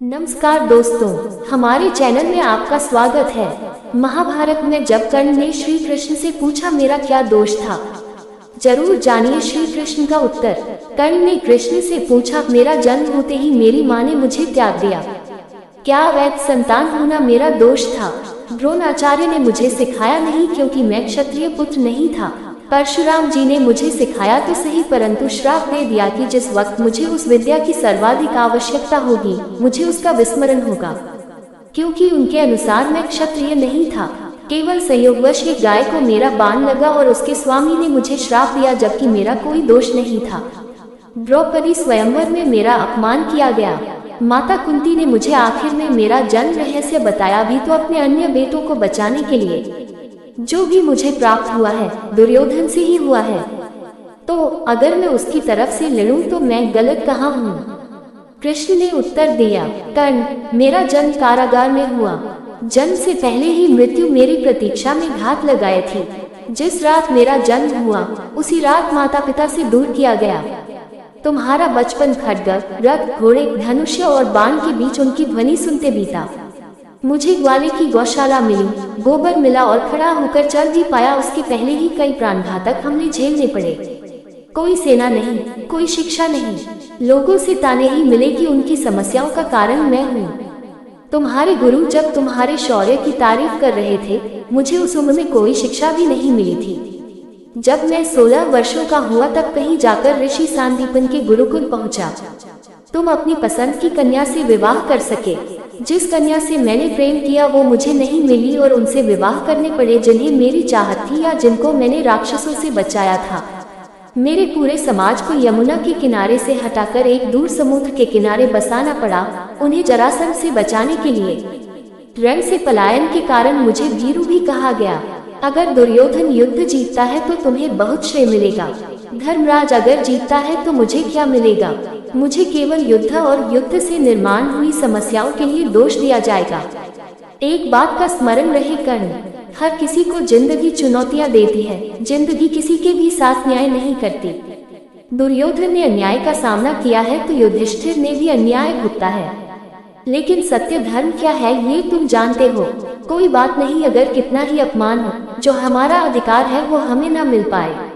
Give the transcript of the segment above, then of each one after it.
नमस्कार दोस्तों, हमारे चैनल में आपका स्वागत है। महाभारत में जब कर्ण ने श्री कृष्ण से पूछा मेरा क्या दोष था, जरूर जानिए श्री कृष्ण का उत्तर। कर्ण ने कृष्ण से पूछा मेरा जन्म होते ही मेरी माँ ने मुझे त्याग दिया, क्या अवैध संतान होना मेरा दोष था? द्रोणाचार्य ने मुझे सिखाया नहीं क्योंकि मैं क्षत्रिय पुत्र नहीं था। परशुराम जी ने मुझे सिखाया तो सही, परंतु श्राप दे दिया कि जिस वक्त मुझे उस विद्या की सर्वाधिक आवश्यकता होगी मुझे उसका विस्मरण होगा, क्योंकि उनके अनुसार मैं क्षत्रिय नहीं था। केवल संयोगवश एक गाय को मेरा बाण लगा और उसके स्वामी ने मुझे श्राप दिया, जबकि मेरा कोई दोष नहीं था। द्रौपदी स्वयंवर में मेरा अपमान किया गया। माता कुंती ने मुझे आखिर में मेरा जन्म रहस्य बताया भी तो अपने अन्य बेटों को बचाने के लिए। जो भी मुझे प्राप्त हुआ है दुर्योधन से ही हुआ है, तो अगर मैं उसकी तरफ से लड़ूं तो मैं गलत कहाँ हूँ? कृष्ण ने उत्तर दिया, कर्ण, मेरा जन्म कारागार में हुआ। जन्म से पहले ही मृत्यु मेरी प्रतीक्षा में घात लगाए थी। जिस रात मेरा जन्म हुआ उसी रात माता पिता से दूर किया गया। तुम्हारा बचपन खड्ग, रथ, घोड़े, धनुष्य और बाण के बीच उनकी ध्वनि सुनते बीता। मुझे ग्वाले की गौशाला मिली, गोबर मिला और खड़ा होकर चल भी पाया। उसके पहले ही कई प्राणघातक हमले झेलने पड़े। कोई सेना नहीं, कोई शिक्षा नहीं, लोगों से ताने ही मिले कि उनकी समस्याओं का कारण मैं हूँ। तुम्हारे गुरु जब तुम्हारे शौर्य की तारीफ कर रहे थे, मुझे उस उम्र में कोई शिक्षा भी नहीं मिली थी। जब मैं 16 वर्षों का हुआ तब कहीं जाकर ऋषि सांदीपन के गुरुकुल पहुंचा। तुम अपनी पसंद की कन्या से विवाह कर सके। जिस कन्या से मैंने प्रेम किया वो मुझे नहीं मिली और उनसे विवाह करने पड़े जिन्हें मेरी चाहत थी या जिनको मैंने राक्षसों से बचाया था। मेरे पूरे समाज को यमुना के किनारे से हटाकर एक दूर समुद्र के किनारे बसाना पड़ा, उन्हें जरासंध से बचाने के लिए। रण से पलायन के कारण मुझे भीरू भी कहा गया। अगर दुर्योधन युद्ध जीतता है तो तुम्हें बहुत श्रेय मिलेगा। धर्मराज अगर जीतता है तो मुझे क्या मिलेगा? मुझे केवल युद्ध और युद्ध से निर्माण हुई समस्याओं के लिए दोष दिया जाएगा। एक बात का स्मरण रहे कर्ण, हर किसी को जिंदगी चुनौतियां देती है, जिंदगी किसी के भी साथ न्याय नहीं करती। दुर्योधन ने अन्याय का सामना किया है तो युधिष्ठिर ने भी अन्याय भुगता है, लेकिन सत्य धर्म क्या है ये तुम जानते हो। कोई बात नहीं अगर कितना ही अपमान हो, जो हमारा अधिकार है वो हमें न मिल पाए।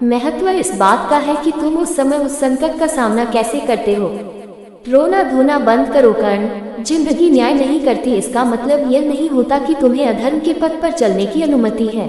महत्व इस बात का है कि तुम उस समय उस संकट का सामना कैसे करते हो। रोना धोना बंद करो कर्ण। जिंदगी न्याय नहीं करती इसका मतलब यह नहीं होता कि तुम्हें अधर्म के पथ पर चलने की अनुमति है।